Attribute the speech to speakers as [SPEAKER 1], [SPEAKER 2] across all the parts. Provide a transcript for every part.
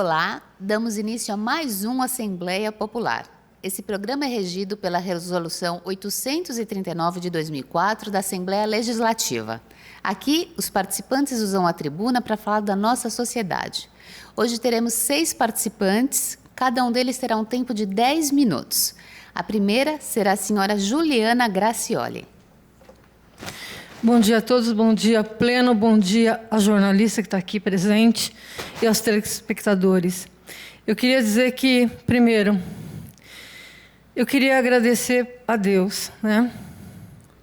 [SPEAKER 1] Olá, damos início a mais uma Assembleia Popular. Esse programa é regido pela Resolução 839 de 2004 da Assembleia Legislativa. Aqui, os participantes usam a tribuna para falar da nossa sociedade. Hoje teremos 6 participantes, cada um deles terá um tempo de 10 minutos. A primeira será a senhora Juliana Gracioli.
[SPEAKER 2] Bom dia a todos, bom dia pleno, bom dia à jornalista que está aqui presente e aos telespectadores. Eu queria dizer que, primeiro, eu queria agradecer a Deus, né?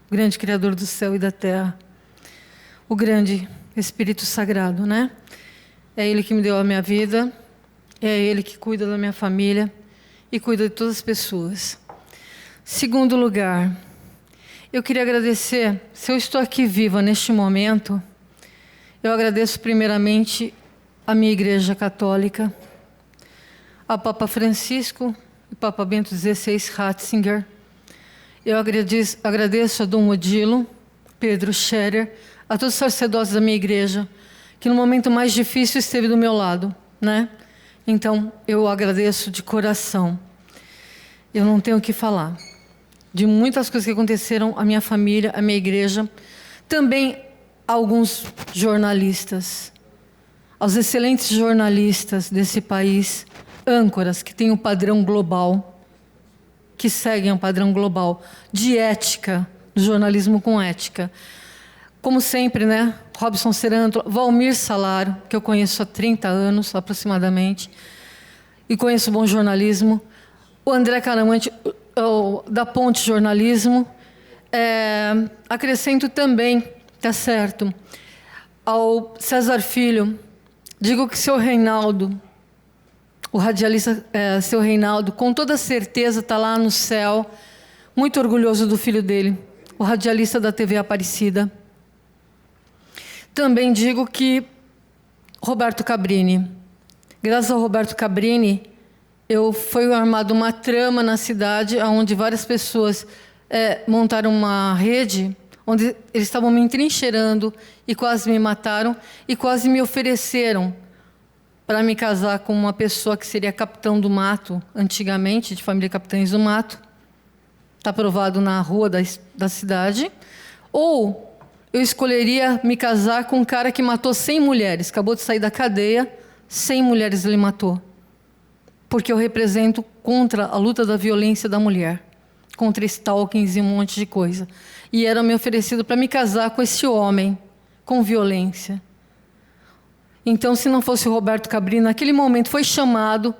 [SPEAKER 2] O grande Criador do céu e da terra, o grande Espírito Sagrado, né? É Ele que me deu a minha vida, é Ele que cuida da minha família e cuida de todas as pessoas. Segundo lugar, eu queria agradecer, se eu estou aqui viva neste momento, eu agradeço primeiramente a minha Igreja Católica, a Papa Francisco e Papa Bento XVI Ratzinger. Eu agradeço a Dom Odilo, Pedro Scherer, a todos os sacerdotes da minha igreja, que no momento mais difícil esteve do meu lado, né? Então, eu agradeço de coração. Eu não tenho o que falar de muitas coisas que aconteceram à minha família, à minha igreja, também a alguns jornalistas, aos excelentes jornalistas desse país, âncoras que têm um padrão global, que seguem um padrão global de ética, do jornalismo com ética. Como sempre, né? Robson Seranto, Valmir Salaro, que eu conheço há 30 anos aproximadamente, e conheço bom jornalismo, o André Caramante, da Ponte Jornalismo, acrescento também, tá certo, ao César Filho, digo que seu Reinaldo, o radialista seu Reinaldo, com toda certeza está lá no céu, muito orgulhoso do filho dele, o radialista da TV Aparecida. Também digo que Roberto Cabrini, graças ao Roberto Cabrini, foi armada uma trama na cidade, onde várias pessoas montaram uma rede, onde eles estavam me entrincheirando e quase me mataram, e quase me ofereceram para me casar com uma pessoa que seria capitão do mato, antigamente, de família Capitães do Mato. Está provado na rua da cidade. Ou eu escolheria me casar com um cara que matou 100 mulheres, acabou de sair da cadeia, 100 mulheres ele matou. Porque eu represento contra a luta da violência da mulher, contra stalkings e um monte de coisa. E era me oferecido para me casar com esse homem, com violência. Então, se não fosse o Roberto Cabrini, naquele momento foi chamado,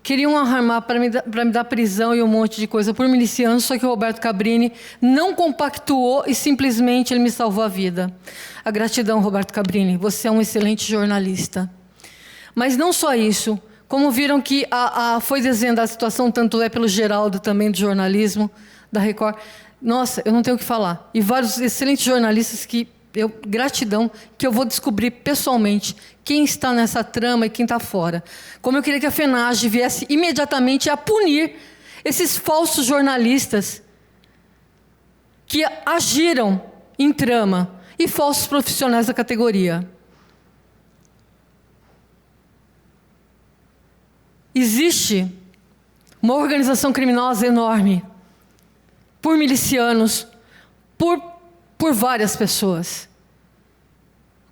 [SPEAKER 2] queriam armar para me dar prisão e um monte de coisa por milicianos, só que o Roberto Cabrini não compactuou e simplesmente ele me salvou a vida. A gratidão, Roberto Cabrini, você é um excelente jornalista. Mas não só isso, como viram que foi desenhada a situação, tanto pelo Geraldo também do jornalismo, da Record. Nossa, eu não tenho o que falar. E vários excelentes jornalistas gratidão, que eu vou descobrir pessoalmente quem está nessa trama e quem está fora. Como eu queria que a FENAGE viesse imediatamente a punir esses falsos jornalistas que agiram em trama e falsos profissionais da categoria. Existe uma organização criminosa enorme, por milicianos, por várias pessoas.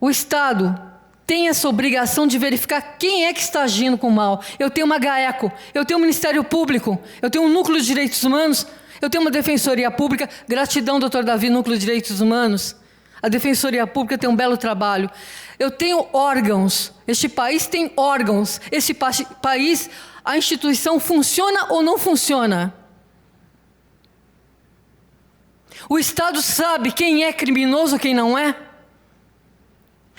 [SPEAKER 2] O Estado tem essa obrigação de verificar quem é que está agindo com o mal. Eu tenho uma GAECO, eu tenho um Ministério Público, eu tenho um Núcleo de Direitos Humanos, eu tenho uma Defensoria Pública. Gratidão, doutor Davi, Núcleo de Direitos Humanos. A Defensoria Pública tem um belo trabalho. Eu tenho órgãos, este país tem órgãos. Este país, a instituição funciona ou não funciona? O Estado sabe quem é criminoso e quem não é?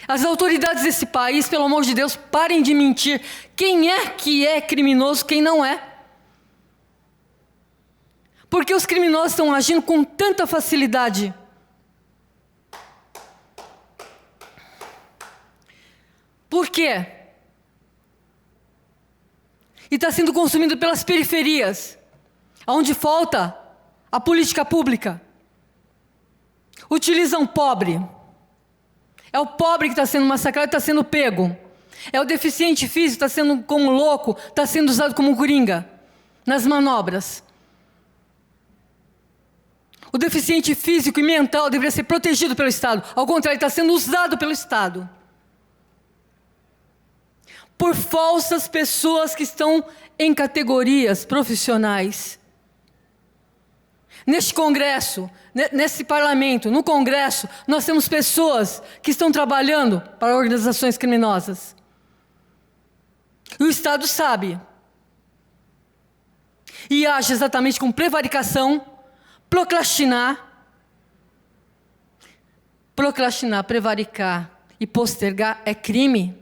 [SPEAKER 2] As autoridades desse país, pelo amor de Deus, parem de mentir. Quem é que é criminoso, quem não é? Porque os criminosos estão agindo com tanta facilidade. Por quê? E está sendo consumido pelas periferias, onde falta a política pública. Utilizam pobre. É o pobre que está sendo massacrado e está sendo pego. É o deficiente físico que está sendo como louco, está sendo usado como coringa nas manobras. O deficiente físico e mental deveria ser protegido pelo Estado. Ao contrário, está sendo usado pelo Estado. Por falsas pessoas que estão em categorias profissionais. Neste Congresso, nesse Parlamento, no Congresso, nós temos pessoas que estão trabalhando para organizações criminosas. E o Estado sabe. E age exatamente com prevaricação, procrastinar, prevaricar e postergar é crime.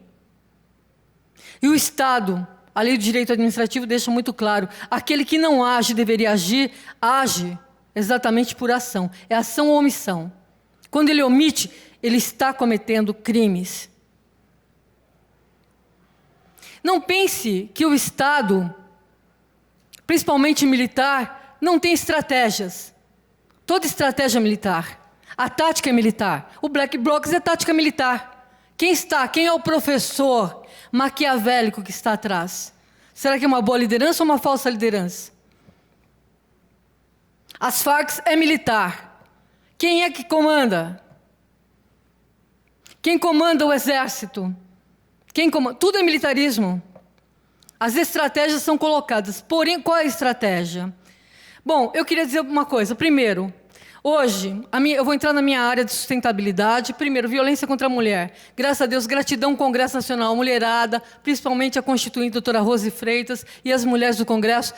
[SPEAKER 2] E o Estado, a lei do direito administrativo deixa muito claro, aquele que não age, deveria agir, age exatamente por ação. É ação ou omissão. Quando ele omite, ele está cometendo crimes. Não pense que o Estado, principalmente militar, não tem estratégias. Toda estratégia é militar. A tática é militar. O Black Blocs é tática militar. Quem é o professor maquiavélico que está atrás? Será que é uma boa liderança ou uma falsa liderança? As Farc é militar. Quem é que comanda? Quem comanda o exército? Tudo é militarismo. As estratégias são colocadas. Porém, qual é a estratégia? Bom, eu queria dizer uma coisa. Primeiro, hoje, eu vou entrar na minha área de sustentabilidade. Primeiro, violência contra a mulher. Graças a Deus, gratidão ao Congresso Nacional, mulherada, principalmente a constituinte doutora Rose Freitas e as mulheres do Congresso.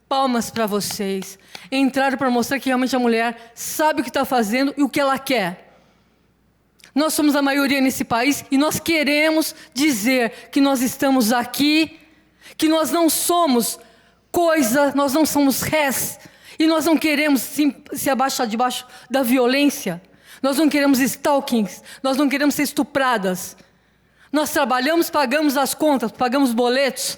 [SPEAKER 2] Palmas para vocês. Entraram para mostrar que realmente a mulher sabe o que está fazendo e o que ela quer. Nós somos a maioria nesse país e nós queremos dizer que nós estamos aqui, que nós não somos coisa, nós não somos res, e nós não queremos se abaixar debaixo da violência. Nós não queremos stalkings, nós não queremos ser estupradas. Nós trabalhamos, pagamos as contas, pagamos boletos.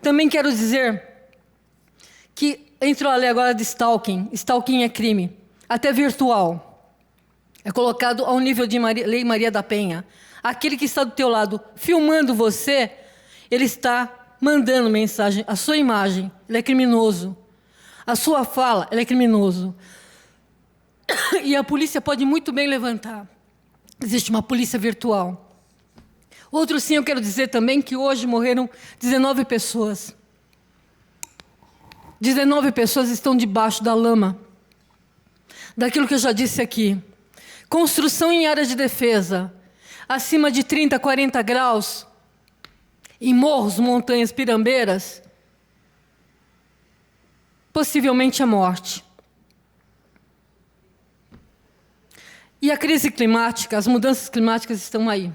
[SPEAKER 2] Também quero dizer que entrou a lei agora de stalking. Stalking é crime, até virtual. É colocado ao nível de Lei Maria da Penha. Aquele que está do teu lado filmando você, ele está mandando mensagem. A sua imagem, ele é criminoso. A sua fala, ele é criminoso. E a polícia pode muito bem levantar. Existe uma polícia virtual. Outro sim, eu quero dizer também que hoje morreram 19 pessoas. 19 pessoas estão debaixo da lama. Daquilo que eu já disse aqui. Construção em área de defesa. Acima de 30, 40 graus. Em morros, montanhas, pirambeiras. Possivelmente a morte. E a crise climática, as mudanças climáticas estão aí.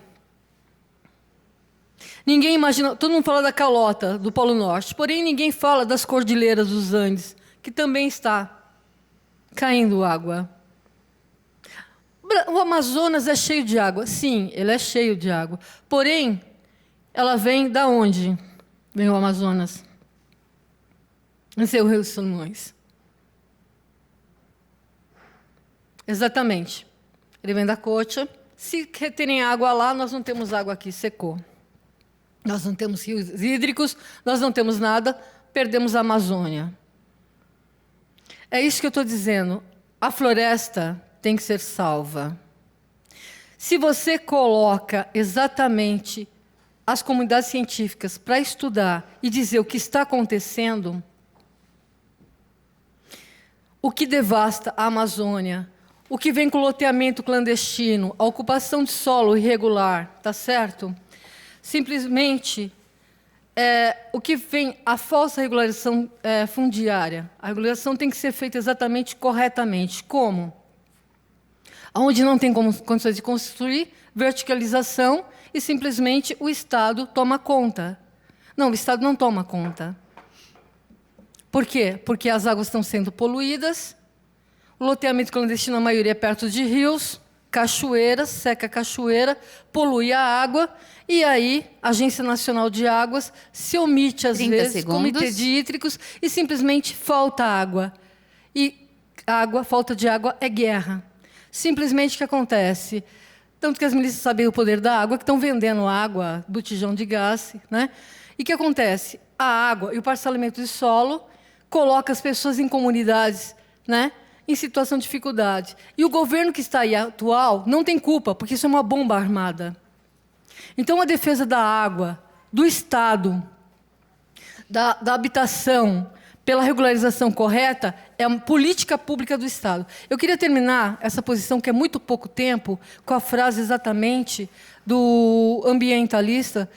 [SPEAKER 2] Ninguém imagina, todo mundo fala da calota do Polo Norte, porém ninguém fala das cordilheiras dos Andes, que também está caindo água. O Amazonas é cheio de água, sim, ele é cheio de água, porém, ela vem da onde? Vem o Amazonas. Não sei, o Rio dos Solimões. Exatamente. Ele vem da Cocha. Se reterem água lá, nós não temos água aqui, secou. Nós não temos rios hídricos, nós não temos nada, perdemos a Amazônia. É isso que eu estou dizendo. A floresta tem que ser salva. Se você coloca exatamente as comunidades científicas para estudar e dizer o que está acontecendo, o que devasta a Amazônia, o que vem com o loteamento clandestino, a ocupação de solo irregular, tá certo? Simplesmente, o que vem, a falsa regularização fundiária. A regularização tem que ser feita exatamente corretamente. Como? Onde não tem condições de construir, verticalização, e simplesmente o Estado toma conta. Não, o Estado não toma conta. Por quê? Porque as águas estão sendo poluídas, o loteamento clandestino, a maioria é perto de rios, cachoeiras, seca a cachoeira, polui a água, e aí a Agência Nacional de Águas se omite, às vezes, Comitê de Hídricos, e simplesmente falta água. E falta de água é guerra. Simplesmente o que acontece? Tanto que as milícias sabem o poder da água, que estão vendendo água, botijão de gás, né? E o que acontece? A água e o parcelamento de solo coloca as pessoas em comunidades, né, em situação de dificuldade. E o governo que está aí atual não tem culpa, porque isso é uma bomba armada. Então, a defesa da água, do Estado, da habitação, pela regularização correta, é uma política pública do Estado. Eu queria terminar essa posição, que é muito pouco tempo, com a frase exatamente do ambientalista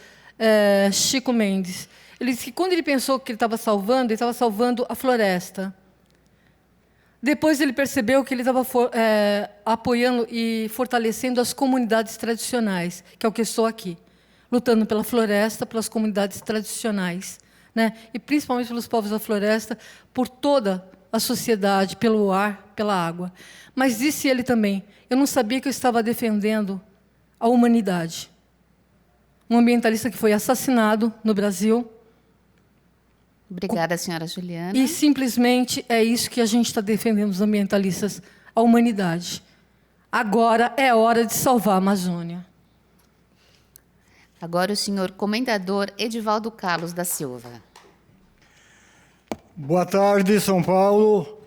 [SPEAKER 2] Chico Mendes. Ele disse que quando ele pensou que ele estava salvando a floresta. Depois ele percebeu que ele estava apoiando e fortalecendo as comunidades tradicionais, que é o que eu estou aqui, lutando pela floresta, pelas comunidades tradicionais, né? E principalmente pelos povos da floresta, por toda a sociedade, pelo ar, pela água. Mas disse ele também, eu não sabia que eu estava defendendo a humanidade. Um ambientalista que foi assassinado no Brasil.
[SPEAKER 1] Obrigada, senhora Juliana.
[SPEAKER 2] E simplesmente é isso que a gente está defendendo, os ambientalistas, a humanidade. Agora é hora de salvar a Amazônia.
[SPEAKER 1] Agora o senhor comendador Edivaldo Carlos da Silva.
[SPEAKER 3] Boa tarde, São Paulo.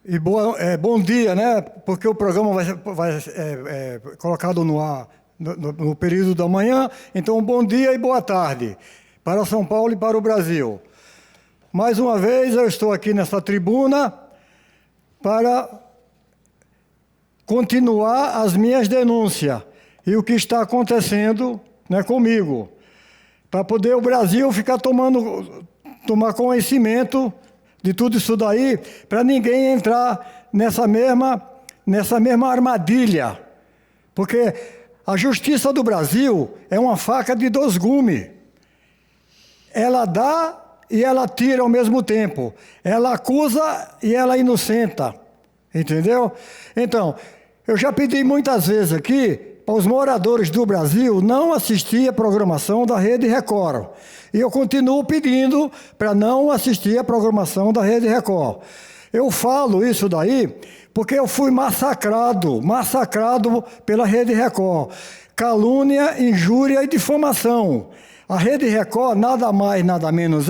[SPEAKER 3] E bom dia, né? Porque o programa vai ser colocado no ar no período da manhã. Então, bom dia e boa tarde para São Paulo e para o Brasil. Mais uma vez, eu estou aqui nessa tribuna para continuar as minhas denúncias e o que está acontecendo, né, comigo, para poder o Brasil tomar conhecimento de tudo isso daí, para ninguém entrar nessa mesma armadilha, porque a justiça do Brasil é uma faca de dois gumes. Ela dá e ela tira ao mesmo tempo. Ela acusa e ela inocenta. Entendeu? Então, eu já pedi muitas vezes aqui para os moradores do Brasil não assistir a programação da Rede Record. E eu continuo pedindo para não assistir a programação da Rede Record. Eu falo isso daí porque eu fui massacrado pela Rede Record. Calúnia, injúria e difamação. A Rede Record nada mais, nada menos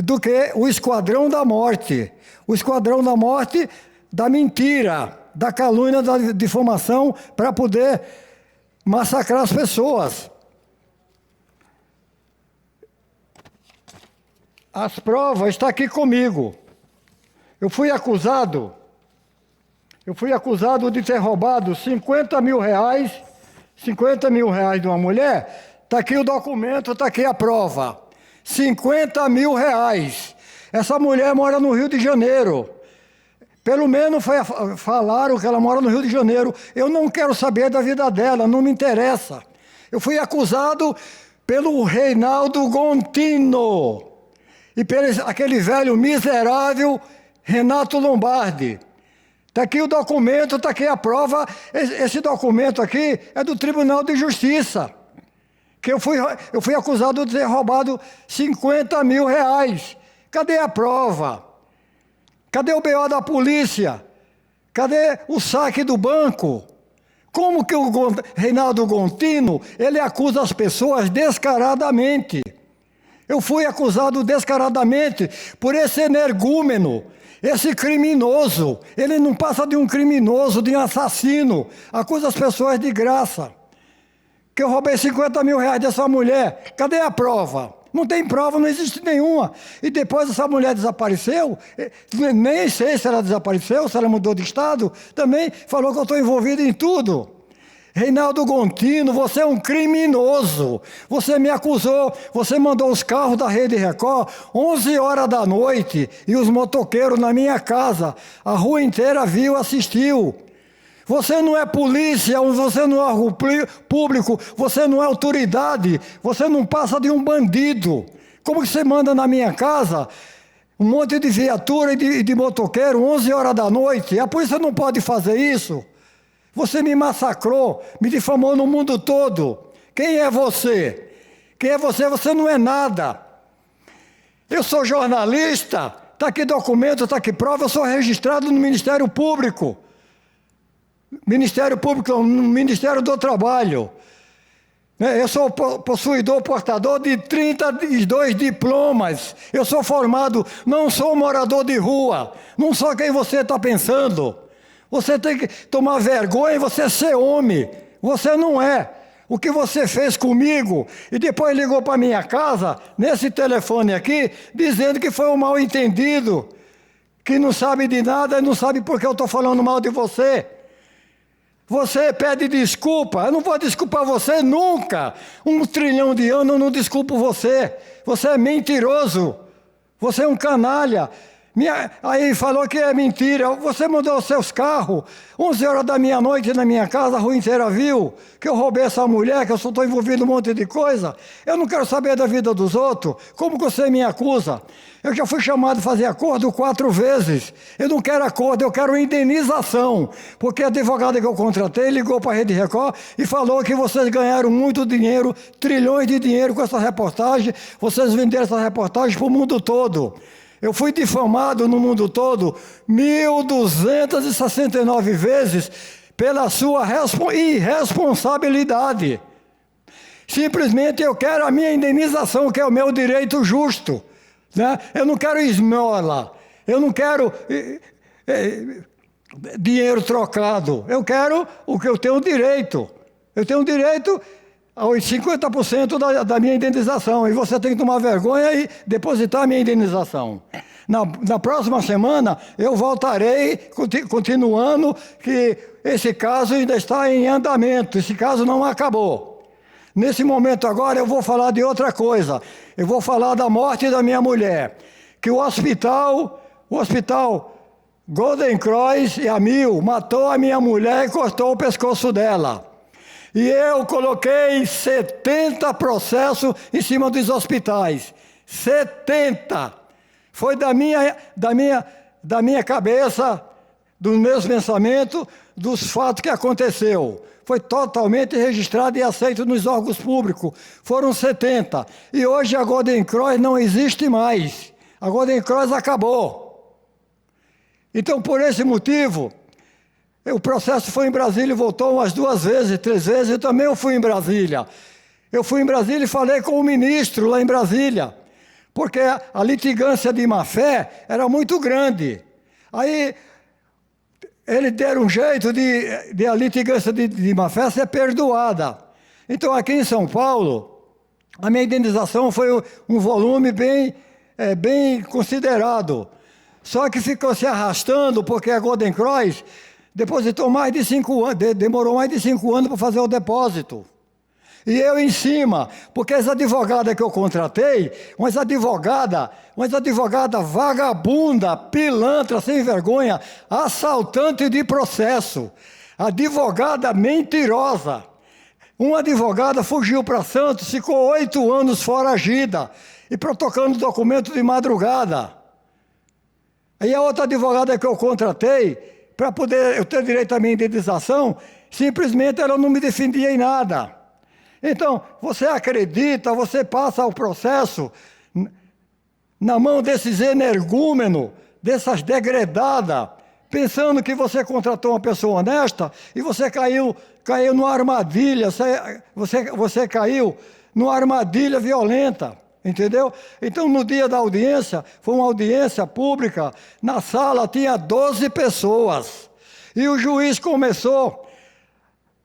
[SPEAKER 3] do que o Esquadrão da Morte. O Esquadrão da Morte da mentira, da calúnia, da difamação, para poder massacrar as pessoas. As provas estão aqui comigo. Eu fui acusado de ter roubado 50 mil reais de uma mulher. Está aqui o documento, está aqui a prova. 50 mil reais. Essa mulher mora no Rio de Janeiro. Pelo menos falaram que ela mora no Rio de Janeiro. Eu não quero saber da vida dela, não me interessa. Eu fui acusado pelo Reinaldo Gontino e pelo aquele velho miserável Renato Lombardi. Está aqui o documento, está aqui a prova. Esse documento aqui é do Tribunal de Justiça. Que eu fui acusado de ter roubado 50 mil reais. Cadê a prova? Cadê o BO da polícia? Cadê o saque do banco? Como que o Reinaldo Gontino, ele acusa as pessoas descaradamente? Eu fui acusado descaradamente por esse energúmeno, esse criminoso. Ele não passa de um criminoso, de um assassino. Acusa as pessoas de graça. Que eu roubei 50 mil reais dessa mulher. Cadê a prova? Não tem prova, não existe nenhuma. E depois essa mulher desapareceu, nem sei se ela desapareceu, se ela mudou de estado, também falou que eu estou envolvido em tudo. Reinaldo Gontino, você é um criminoso. Você me acusou, você mandou os carros da Rede Record 11 horas da noite e os motoqueiros na minha casa. A rua inteira viu, assistiu. Você não é polícia, você não é órgão público, você não é autoridade, você não passa de um bandido. Como que você manda na minha casa um monte de viatura e de motoqueiro, 11 horas da noite? A polícia não pode fazer isso. Você me massacrou, me difamou no mundo todo. Quem é você? Quem é você? Você não é nada. Eu sou jornalista, está aqui documento, está aqui prova, eu sou registrado no Ministério Público. Ministério Público, no Ministério do Trabalho. Eu sou possuidor, portador de 32 diplomas. Eu sou formado, não sou morador de rua. Não sou quem você está pensando. Você tem que tomar vergonha e você ser homem. Você não é. O que você fez comigo e depois ligou para minha casa, nesse telefone aqui, dizendo que foi um mal entendido, que não sabe de nada e não sabe por que eu estou falando mal de você. Você pede desculpa, eu não vou desculpar você nunca. 1 trilhão de anos eu não desculpo você. Você é mentiroso, você é um canalha. Aí falou que é mentira, você mandou os seus carros, 11 horas da meia-noite na minha casa, a rua inteira viu que eu roubei essa mulher, que eu só estou envolvido em um monte de coisa. Eu não quero saber da vida dos outros, como que você me acusa? Eu já fui chamado a fazer acordo 4 vezes, eu não quero acordo, eu quero indenização, porque a advogada que eu contratei ligou para a Rede Record e falou que vocês ganharam muito dinheiro, trilhões de dinheiro com essa reportagem, vocês venderam essa reportagem para o mundo todo. Eu fui difamado no mundo todo 1.269 vezes pela sua irresponsabilidade. Simplesmente eu quero a minha indenização, que é o meu direito justo. Né? Eu não quero esmola, eu não quero dinheiro trocado. Eu quero o que eu tenho direito. Eu tenho direito aos 50% da minha indenização, e você tem que tomar vergonha e depositar a minha indenização. Na próxima semana, eu voltarei, continuando, que esse caso ainda está em andamento, esse caso não acabou. Nesse momento agora, eu vou falar de outra coisa. Eu vou falar da morte da minha mulher, que o hospital Golden Cross e a Mil matou a minha mulher e cortou o pescoço dela. E eu coloquei 70 processos em cima dos hospitais. 70! Foi da minha cabeça, dos meus pensamentos, dos fatos que aconteceu. Foi totalmente registrado e aceito nos órgãos públicos. Foram 70. E hoje a Golden Cross não existe mais. A Golden Cross acabou. Então, por esse motivo, o processo foi em Brasília e voltou umas 2 vezes, 3 vezes, e também eu fui em Brasília. Eu fui em Brasília e falei com o ministro lá em Brasília, porque a litigância de má-fé era muito grande. Aí, eles deram um jeito de a litigância de má-fé ser perdoada. Então, aqui em São Paulo, a minha indenização foi um volume bem considerado. Só que ficou se arrastando, porque a Golden Cross depositou mais de 5 anos, demorou mais de 5 anos para fazer o depósito. E eu em cima, porque as advogadas que eu contratei, umas advogadas vagabunda, pilantra, sem vergonha, assaltante de processo, advogada mentirosa. Uma advogada fugiu para Santos, ficou 8 anos foragida e protocolando documento de madrugada. Aí a outra advogada que eu contratei, para poder eu ter direito à minha indenização, simplesmente ela não me defendia em nada. Então, você acredita, você passa o processo na mão desses energúmenos, dessas degredadas, pensando que você contratou uma pessoa honesta e você caiu numa armadilha, você caiu numa armadilha violenta. Entendeu? Então, no dia da audiência, foi uma audiência pública, na sala tinha 12 pessoas. E o juiz começou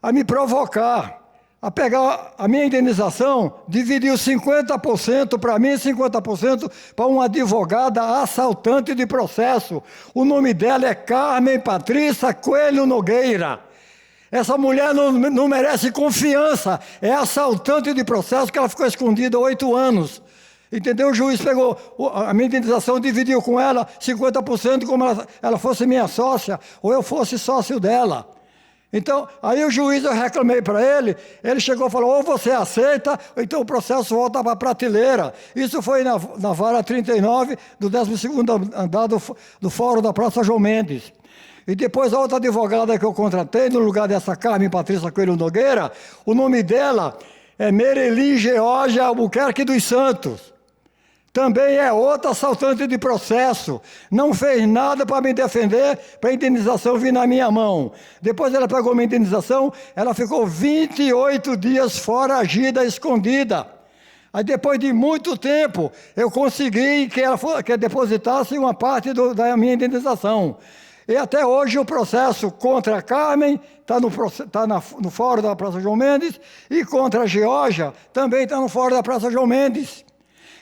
[SPEAKER 3] a me provocar, a pegar a minha indenização, dividiu 50% para mim e 50% para uma advogada assaltante de processo. O nome dela é Carmen Patrícia Coelho Nogueira. Essa mulher não merece confiança, é assaltante de processo, que ela ficou escondida 8 anos. Entendeu? O juiz pegou a minha indenização, dividiu com ela 50%, como ela fosse minha sócia, ou eu fosse sócio dela. Então, aí o juiz, eu reclamei para ele chegou e falou, ou você aceita, ou então o processo volta para a prateleira. Isso foi na vara 39 do 12º andar do Fórum da Praça João Mendes. E depois a outra advogada que eu contratei, no lugar dessa Carmen Patrícia Coelho Nogueira, o nome dela é Mereli Georgia Albuquerque dos Santos. Também é outra assaltante de processo. Não fez nada para me defender, para a indenização vir na minha mão. Depois ela pegou minha indenização, ela ficou 28 dias foragida, escondida. Aí depois de muito tempo, eu consegui que ela depositasse uma parte da minha indenização. E até hoje o processo contra a Carmen está no fórum da Praça João Mendes, e contra a Geórgia também está no fórum da Praça João Mendes.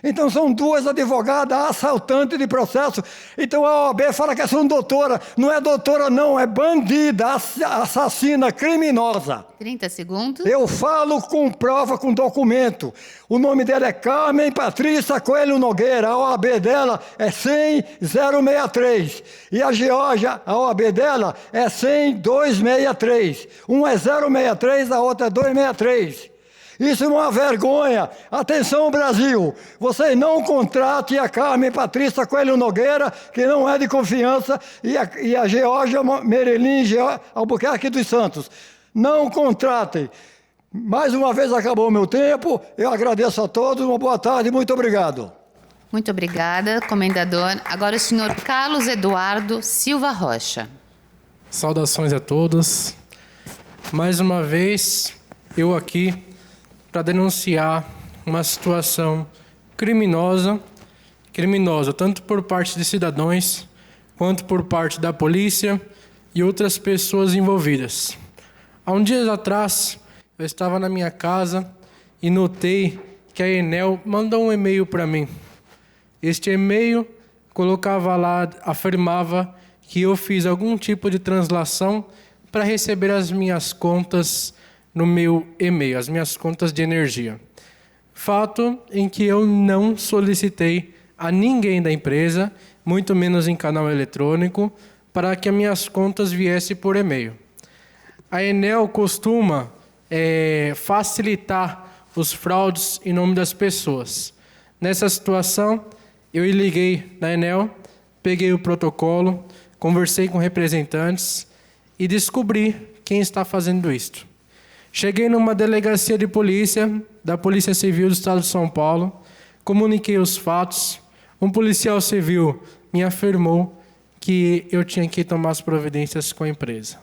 [SPEAKER 3] Então são duas advogadas assaltantes de processo. Então a OAB fala que são doutora. Não é doutora não, é bandida, assassina, criminosa.
[SPEAKER 1] 30 segundos.
[SPEAKER 3] Eu falo com prova, com documento. O nome dela é Carmen Patrícia Coelho Nogueira. A OAB dela é 100-063. E a Geórgia, a OAB dela é 100-263. Um é 063, a outra é 263. Isso é uma vergonha. Atenção, Brasil. Vocês não contratem a Carmen Patrícia Coelho Nogueira, que não é de confiança, e a Geórgia Merelin Albuquerque dos Santos. Não contratem. Mais uma vez acabou o meu tempo. Eu agradeço a todos. Uma boa tarde. Muito obrigado.
[SPEAKER 1] Muito obrigada, comendador. Agora o senhor Carlos Eduardo Silva Rocha.
[SPEAKER 4] Saudações a todos. Mais uma vez, eu aqui para denunciar uma situação criminosa tanto por parte de cidadãos quanto por parte da polícia e outras pessoas envolvidas. Há uns dias atrás, eu estava na minha casa e notei que a Enel mandou um e-mail para mim. Este e-mail colocava lá, afirmava que eu fiz algum tipo de translação para receber as minhas contas no meu e-mail, as minhas contas de energia. Fato em que eu não solicitei a ninguém da empresa, muito menos em canal eletrônico, para que as minhas contas viessem por e-mail. A Enel costuma facilitar os fraudes em nome das pessoas. Nessa situação, eu liguei na Enel, peguei o protocolo, conversei com representantes e descobri quem está fazendo isto. Cheguei numa delegacia de polícia, da Polícia Civil do Estado de São Paulo, comuniquei os fatos. Um policial civil me afirmou que eu tinha que tomar as providências com a empresa.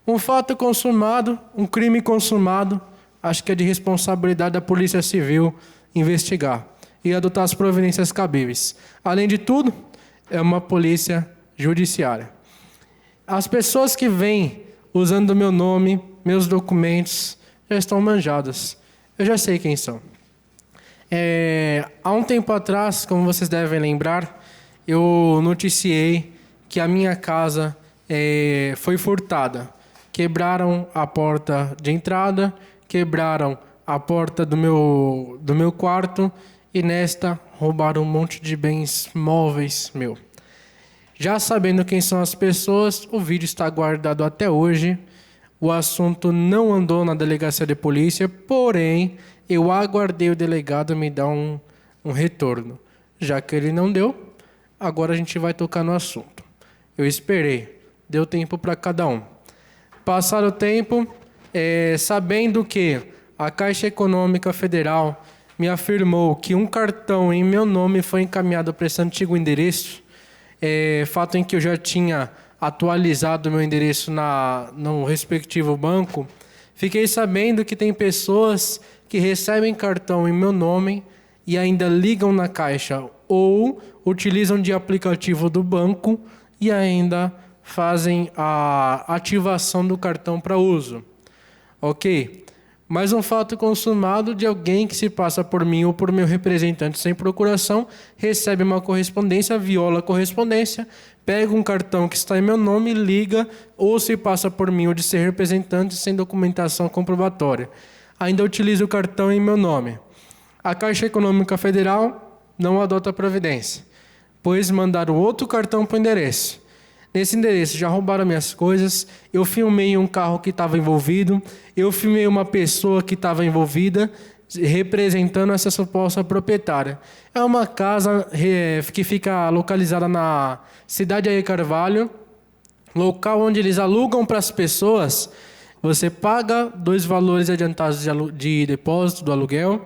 [SPEAKER 4] Um fato consumado, um crime consumado, acho que é de responsabilidade da Polícia Civil investigar e adotar as providências cabíveis. Além de tudo, é uma polícia judiciária. As pessoas que vêm usando o meu nome, meus documentos, já estão manjadas. Eu já sei quem são. Há um tempo atrás, como vocês devem lembrar, eu noticiei que a minha casa foi furtada. Quebraram a porta de entrada, quebraram a porta do meu quarto e nesta roubaram um monte de bens móveis meu. Já sabendo quem são as pessoas, o vídeo está guardado até hoje. O assunto não andou na delegacia de polícia, porém, eu aguardei o delegado me dar um retorno. Já que ele não deu, agora a gente vai tocar no assunto. Eu esperei, deu tempo para cada um. Passado o tempo, sabendo que a Caixa Econômica Federal me afirmou que um cartão em meu nome foi encaminhado para esse antigo endereço, fato em que eu já tinha atualizado meu endereço no respectivo banco, fiquei sabendo que tem pessoas que recebem cartão em meu nome e ainda ligam na Caixa ou utilizam de aplicativo do banco e ainda fazem a ativação do cartão para uso. Ok? Mais um fato consumado de alguém que se passa por mim ou por meu representante sem procuração, recebe uma correspondência, viola a correspondência, pega um cartão que está em meu nome, liga, ou se passa por mim ou de ser representante sem documentação comprobatória. Ainda utiliza o cartão em meu nome. A Caixa Econômica Federal não adota providência, pois mandaram outro cartão para o endereço. Nesse endereço já roubaram minhas coisas, eu filmei um carro que estava envolvido, eu filmei uma pessoa que estava envolvida, representando essa suposta proprietária. É uma casa que fica localizada na cidade de Carvalho, local onde eles alugam para as pessoas. Você paga 2 valores adiantados de depósito do aluguel,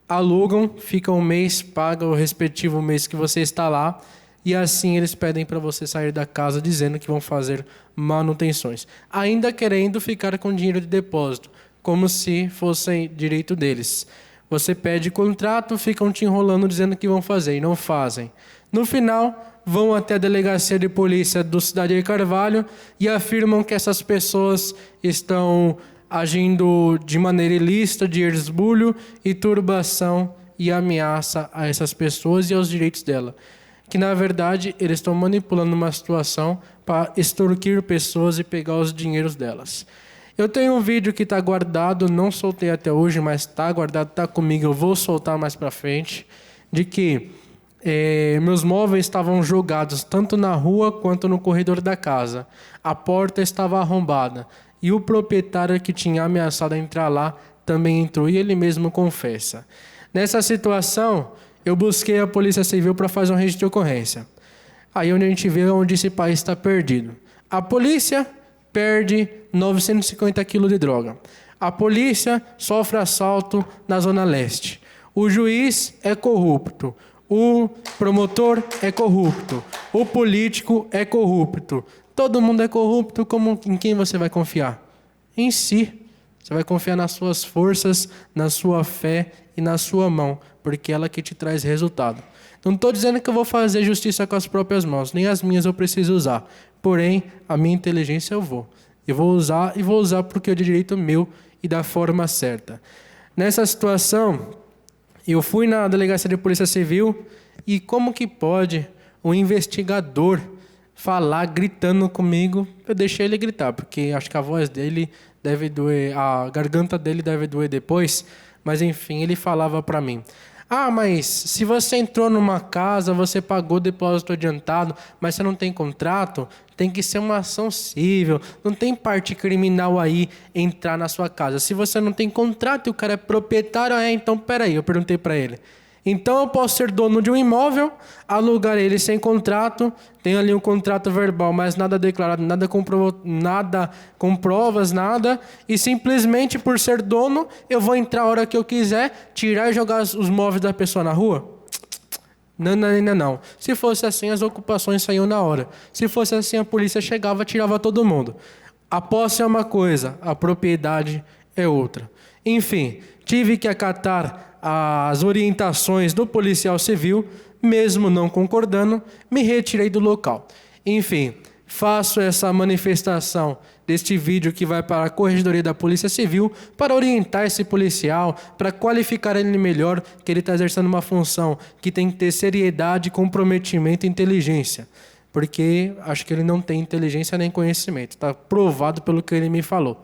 [SPEAKER 4] alugam, fica um mês, paga o respectivo mês que você está lá, e assim eles pedem para você sair da casa dizendo que vão fazer manutenções, ainda querendo ficar com dinheiro de depósito, como se fosse direito deles. Você pede contrato, ficam te enrolando dizendo que vão fazer e não fazem. No final, vão até a delegacia de polícia do Cidade de Carvalho e afirmam que essas pessoas estão agindo de maneira ilícita, de esbulho e turbação e ameaça a essas pessoas e aos direitos dela. Que, na verdade, eles estão manipulando uma situação para extorquir pessoas e pegar os dinheiros delas. Eu tenho um vídeo que está guardado, não soltei até hoje, mas está guardado, está comigo, eu vou soltar mais para frente, de que meus móveis estavam jogados tanto na rua quanto no corredor da casa. A porta estava arrombada e o proprietário que tinha ameaçado entrar lá também entrou e ele mesmo confessa. Nessa situação, eu busquei a Polícia Civil para fazer um registro de ocorrência. Aí onde a gente vê onde esse país está perdido. A polícia perde 950 quilos de droga. A polícia sofre assalto na Zona Leste. O juiz é corrupto. O promotor é corrupto. O político é corrupto. Todo mundo é corrupto. Em quem você vai confiar? Em si. Você vai confiar nas suas forças, na sua fé e na sua mão, porque é ela que te traz resultado. Não estou dizendo que eu vou fazer justiça com as próprias mãos, nem as minhas eu preciso usar. Porém, a minha inteligência eu vou. Eu vou usar porque é de direito meu e da forma certa. Nessa situação, eu fui na delegacia de polícia civil e como que pode um investigador falar gritando comigo? Eu deixei ele gritar, porque acho que a voz dele deve doer, a garganta dele deve doer depois, mas enfim, ele falava para mim: ah, mas se você entrou numa casa, você pagou depósito adiantado, mas você não tem contrato, tem que ser uma ação civil, não tem parte criminal aí entrar na sua casa. Se você não tem contrato e o cara é proprietário, então peraí, eu perguntei para ele. Então eu posso ser dono de um imóvel, alugar ele sem contrato, tenho ali um contrato verbal, mas nada declarado, nada com provas, nada, e simplesmente por ser dono, eu vou entrar a hora que eu quiser, tirar e jogar os móveis da pessoa na rua? Não. Se fosse assim, as ocupações saíam na hora. Se fosse assim, a polícia chegava, tirava todo mundo. A posse é uma coisa, a propriedade é outra. Enfim, tive que acatar as orientações do policial civil, mesmo não concordando, me retirei do local. Enfim, faço essa manifestação deste vídeo que vai para a Corregedoria da Polícia Civil para orientar esse policial, para qualificar ele melhor, que ele está exercendo uma função que tem que ter seriedade, comprometimento e inteligência. Porque acho que ele não tem inteligência nem conhecimento. Está provado pelo que ele me falou.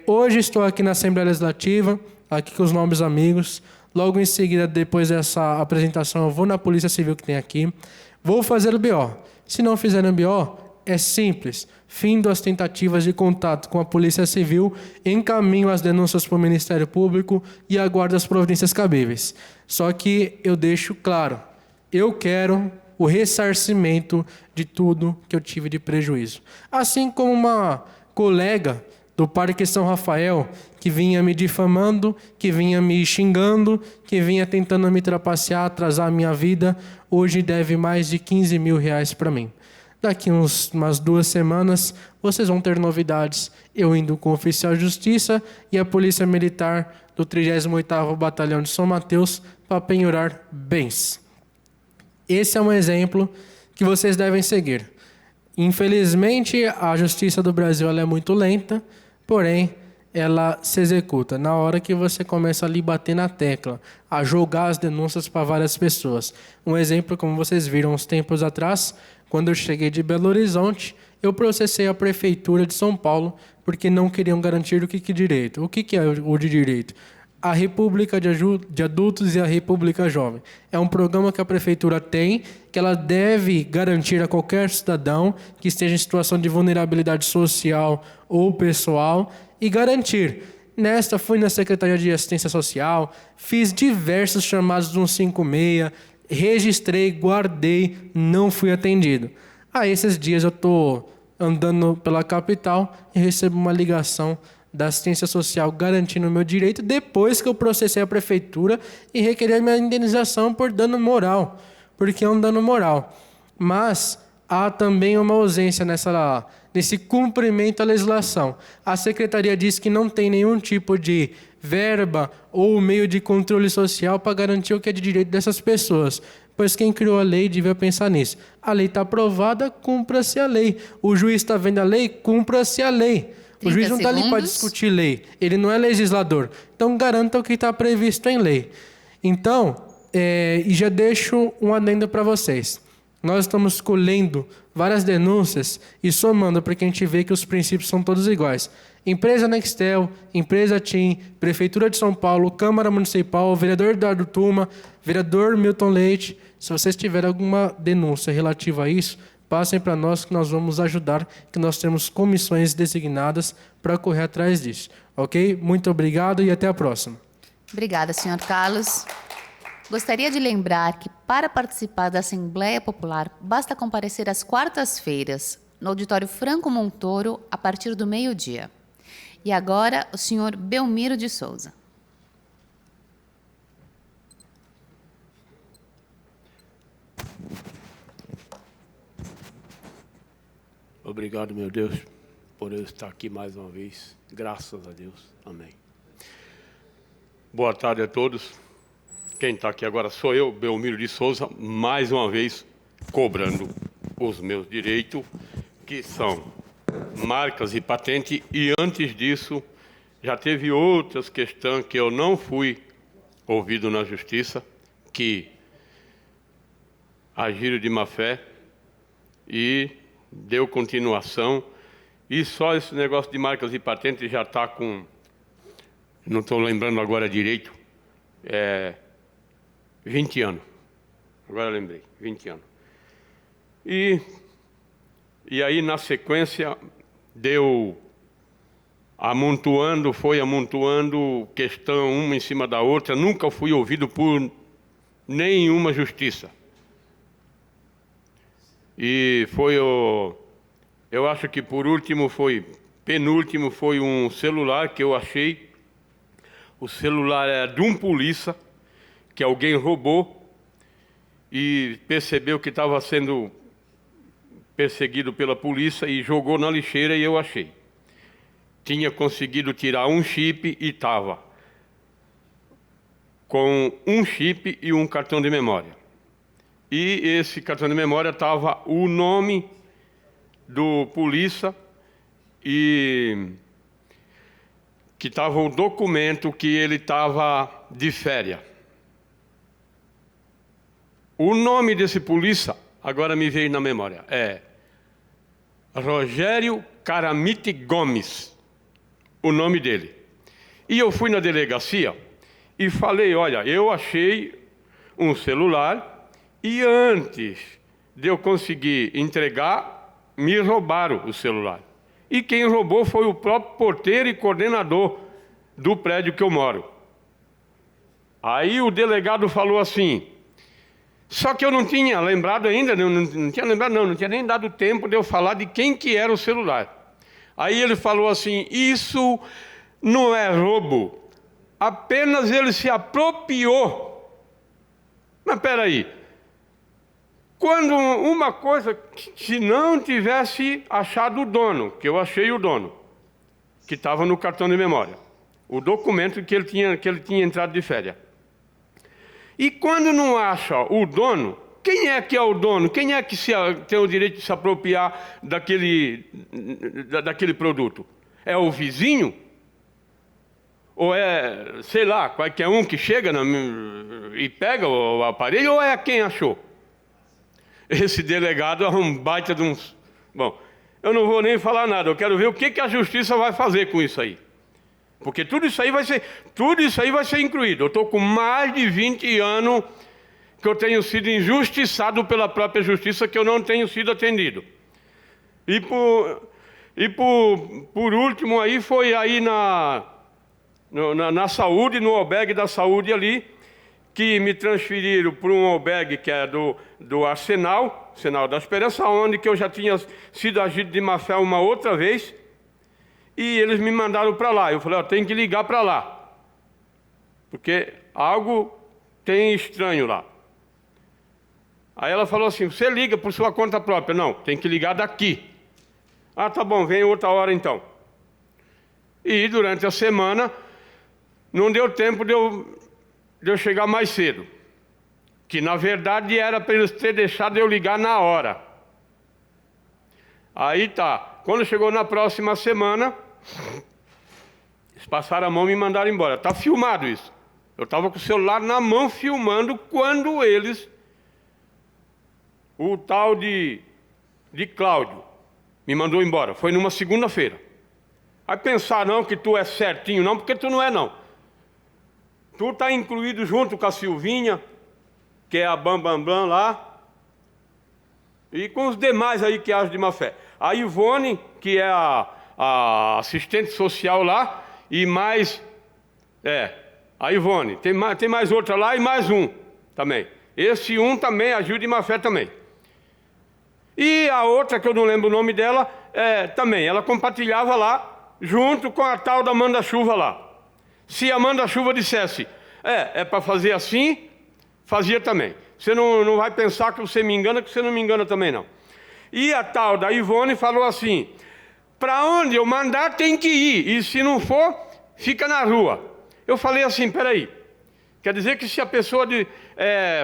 [SPEAKER 4] Hoje estou aqui na Assembleia Legislativa, aqui com os nobres amigos. Logo em seguida, depois dessa apresentação, eu vou na Polícia Civil que tem aqui. Vou fazer o BO. Se não fizer o BO, é simples. Findo as tentativas de contato com a Polícia Civil, encaminho as denúncias para o Ministério Público e aguardo as providências cabíveis. Só que eu deixo claro, eu quero o ressarcimento de tudo que eu tive de prejuízo. Assim como uma colega do Parque São Rafael, que vinha me difamando, que vinha me xingando, que vinha tentando me trapacear, atrasar a minha vida, hoje deve mais de 15 mil reais para mim. Daqui umas 2 semanas, vocês vão ter novidades. Eu indo com o oficial de justiça e a Polícia Militar do 38º Batalhão de São Mateus para penhorar bens. Esse é um exemplo que vocês devem seguir. Infelizmente, a justiça do Brasil ela é muito lenta, porém, ela se executa na hora que você começa ali a bater na tecla, a jogar as denúncias para várias pessoas. Um exemplo, como vocês viram uns tempos atrás, quando eu cheguei de Belo Horizonte, eu processei a Prefeitura de São Paulo porque não queriam garantir o que direito. O que é o de direito? A República de Adultos e a República Jovem. É um programa que a Prefeitura tem, que ela deve garantir a qualquer cidadão que esteja em situação de vulnerabilidade social ou pessoal e garantir. Nesta, fui na Secretaria de Assistência Social, fiz diversos chamados do 156, registrei, guardei, não fui atendido. Esses dias eu estou andando pela capital e recebo uma ligação da assistência social garantindo o meu direito depois que eu processei a prefeitura e requerer minha indenização por dano moral, porque é um dano moral. Mas há também uma ausência nesse cumprimento à legislação. A secretaria diz que não tem nenhum tipo de verba ou meio de controle social para garantir o que é de direito dessas pessoas. Pois quem criou a lei devia pensar nisso. A lei está aprovada, cumpra-se a lei. O juiz está vendo a lei, cumpra-se a lei. O juiz não está ali para discutir lei. Ele não é legislador. Então, garanta o que está previsto em lei. Então, e já deixo um adendo para vocês. Nós estamos colhendo várias denúncias e somando para que a gente vê que os princípios são todos iguais. Empresa Nextel, Empresa TIM, Prefeitura de São Paulo, Câmara Municipal, vereador Eduardo Tuma, vereador Milton Leite. Se vocês tiverem alguma denúncia relativa a isso, passem para nós que nós vamos ajudar, que nós temos comissões designadas para correr atrás disso. Ok? Muito obrigado e até a próxima.
[SPEAKER 1] Obrigada, senhor Carlos. Gostaria de lembrar que, para participar da Assembleia Popular, basta comparecer às quartas-feiras, no auditório Franco Montoro, a partir do meio-dia. E agora, o senhor Belmiro de Souza.
[SPEAKER 5] Obrigado, meu Deus, por eu estar aqui mais uma vez. Graças a Deus. Amém. Boa tarde a todos. Quem está aqui agora sou eu, Belmiro de Souza, mais uma vez cobrando os meus direitos, que são marcas e patente. E antes disso, já teve outras questões que eu não fui ouvido na justiça, que agiram de má fé e deu continuação. E só esse negócio de marcas e patentes já está com, não estou lembrando agora direito, 20 anos. Agora lembrei, 20 anos. E aí, na sequência, deu foi amontoando questão uma em cima da outra. Nunca fui ouvido por nenhuma justiça. E eu acho que penúltimo foi um celular que eu achei. O celular era de um polícia que alguém roubou e percebeu que estava sendo perseguido pela polícia e jogou na lixeira, e eu achei. Tinha conseguido tirar um chip e estava com um chip e um cartão de memória. E esse cartão de memória estava o nome do polícia e que estava o documento que ele estava de férias. O nome desse polícia, agora me veio na memória, é Rogério Caramite Gomes, o nome dele. E eu fui na delegacia e falei, olha, eu achei um celular e antes de eu conseguir entregar, me roubaram o celular. E quem roubou foi o próprio porteiro e coordenador do prédio que eu moro. Aí o delegado falou assim, só que eu não tinha lembrado ainda, não tinha nem dado tempo de eu falar de quem que era o celular. Aí ele falou assim, isso não é roubo, apenas ele se apropriou. Mas espera aí, quando uma coisa, se não tivesse achado o dono, que eu achei o dono, que estava no cartão de memória, o documento que ele tinha entrado de férias. E quando não acha o dono, quem é que é o dono? Quem é que tem o direito de se apropriar daquele produto? É o vizinho? Ou é, sei lá, qualquer um que chega e pega o aparelho, ou é quem achou? Esse delegado é um baita de uns... Bom, eu não vou nem falar nada, eu quero ver o que a justiça vai fazer com isso aí. Porque tudo isso aí vai ser incluído. Eu estou com mais de 20 anos que eu tenho sido injustiçado pela própria justiça, que eu não tenho sido atendido. E por último aí foi aí na saúde, no albergue da saúde ali, que me transferiram para um albergue que é do Arsenal da Esperança, onde que eu já tinha sido agido de má fé uma outra vez. e eles me mandaram para lá. Eu falei, tem que ligar para lá, porque algo tem estranho lá. Aí ela falou assim, você liga por sua conta própria. Não, tem que ligar daqui. Ah, tá bom, vem outra hora então. E durante a semana, não deu tempo de eu chegar mais cedo. Que na verdade era para eles terem deixado eu ligar na hora. Aí tá, quando chegou na próxima semana, eles passaram a mão e me mandaram embora. Tá filmado isso. Eu estava com o celular na mão filmando quando eles... O tal de Cláudio me mandou embora. Foi numa segunda-feira. Aí pensar não que tu é certinho, não, porque tu não é não. Tu tá incluído junto com a Silvinha, que é a Bambambam lá, e com os demais aí que agem de má fé. A Ivone, que é a assistente social lá, e mais... a Ivone. Tem mais outra lá e mais um também. Esse um também agiu de má fé também. E a outra, que eu não lembro o nome dela, também, ela compartilhava lá, junto com a tal da manda-chuva lá. Se a manda-chuva dissesse, é para fazer assim, fazia também. Você não vai pensar que você me engana, que você não me engana também não. E a tal da Ivone falou assim, para onde eu mandar tem que ir, e se não for, fica na rua. Eu falei assim, peraí, quer dizer que se a pessoa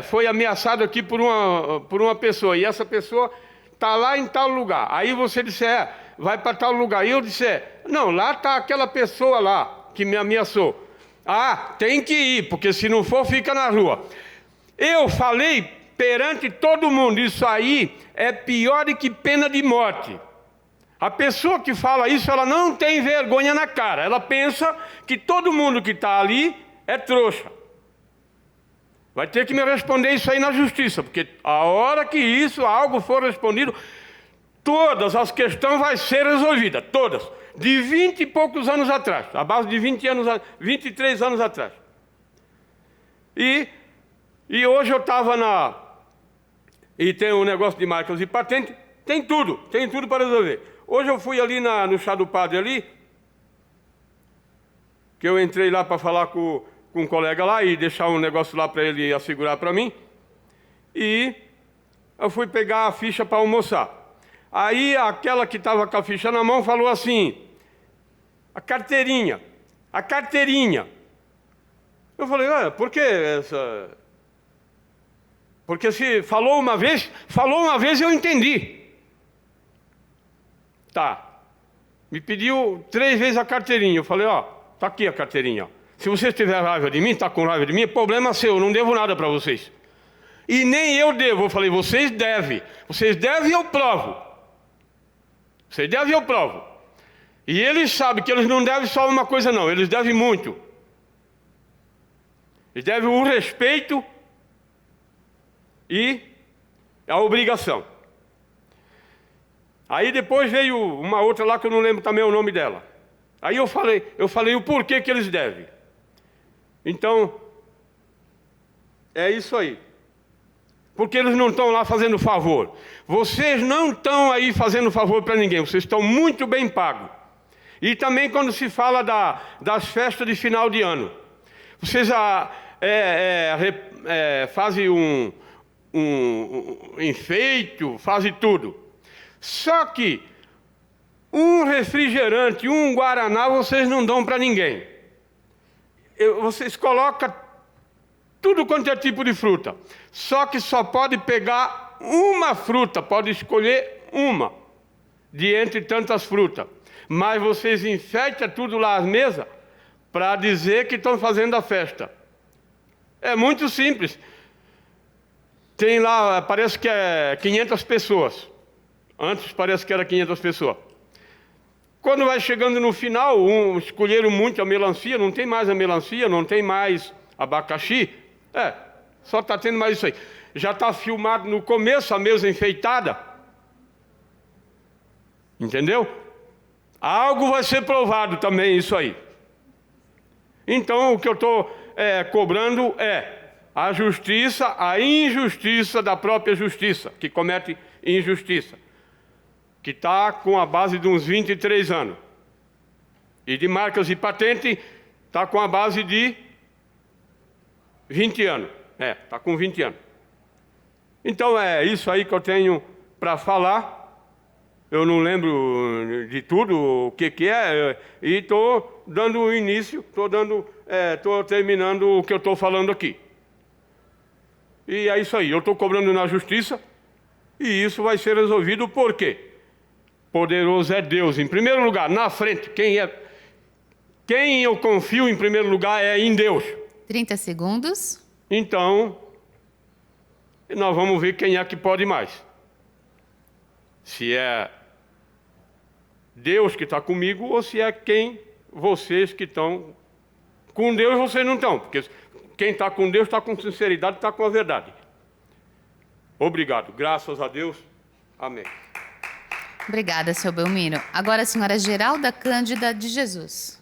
[SPEAKER 5] foi ameaçada aqui por uma pessoa, e essa pessoa está lá em tal lugar, aí você disser, vai para tal lugar, e eu disser, não, lá está aquela pessoa lá, que me ameaçou. Ah, tem que ir, porque se não for, fica na rua. Eu falei perante todo mundo, isso aí é pior do que pena de morte. A pessoa que fala isso, ela não tem vergonha na cara, ela pensa que todo mundo que está ali é trouxa. Vai ter que me responder isso aí na justiça, porque a hora que algo for respondido, todas as questões vão ser resolvidas, todas. De 20 e poucos anos atrás, a base de 23 anos atrás. E hoje eu estava e tem um negócio de marcas e patente, tem tudo para resolver. Hoje eu fui ali no chá do padre ali, que eu entrei lá para falar com um colega lá e deixar um negócio lá para ele assegurar para mim. E eu fui pegar a ficha para almoçar. Aí aquela que estava com a ficha na mão falou assim, a carteirinha. Eu falei, por que essa... Porque se falou uma vez eu entendi. Tá. Me pediu 3 vezes a carteirinha. Eu falei, tá aqui a carteirinha. Se vocês tiverem raiva de mim, tá com raiva de mim, é problema seu, eu não devo nada para vocês. E nem eu devo. Eu falei, vocês devem. Vocês devem e eu provo. Vocês devem e eu provo. E eles sabem que eles não devem só uma coisa não, eles devem muito. Eles devem o respeito e a obrigação. Aí depois veio uma outra lá que eu não lembro também o nome dela. Aí eu falei o porquê que eles devem. Então, é isso aí. Porque eles não estão lá fazendo favor. Vocês não estão aí fazendo favor para ninguém, vocês estão muito bem pagos. E também quando se fala das festas de final de ano. Vocês fazem um enfeite, fazem tudo. Só que um refrigerante, um guaraná, vocês não dão para ninguém. Vocês colocam tudo quanto é tipo de fruta. Só que só pode pegar uma fruta, pode escolher uma, de entre tantas frutas. Mas vocês enfeitam tudo lá às mesas para dizer que estão fazendo a festa. É muito simples. Tem lá, parece que é 500 pessoas. Antes parece que era 500 pessoas. Quando vai chegando no final, escolheram muito a melancia, não tem mais a melancia, não tem mais abacaxi. Só está tendo mais isso aí. Já está filmado no começo a mesa enfeitada. Entendeu? Algo vai ser provado também isso aí. Então o que eu estou cobrando é a justiça, a injustiça da própria justiça, que comete injustiça. Que está com a base de uns 23 anos. E de marcas e patente, está com a base de 20 anos. Está com 20 anos. Então é isso aí que eu tenho para falar. Eu não lembro de tudo o que é, e estou dando início, estou terminando o que eu estou falando aqui. E é isso aí, eu estou cobrando na justiça, e isso vai ser resolvido por quê? Poderoso é Deus, em primeiro lugar, na frente, quem eu confio em primeiro lugar é em Deus.
[SPEAKER 1] 30 segundos.
[SPEAKER 5] Então, nós vamos ver quem é que pode mais. Se é Deus que está comigo ou se é vocês que estão com Deus, vocês não estão, porque quem está com Deus está com sinceridade, está com a verdade. Obrigado, graças a Deus, amém.
[SPEAKER 1] Obrigada, seu Belmiro. Agora a senhora Geralda Cândida de Jesus.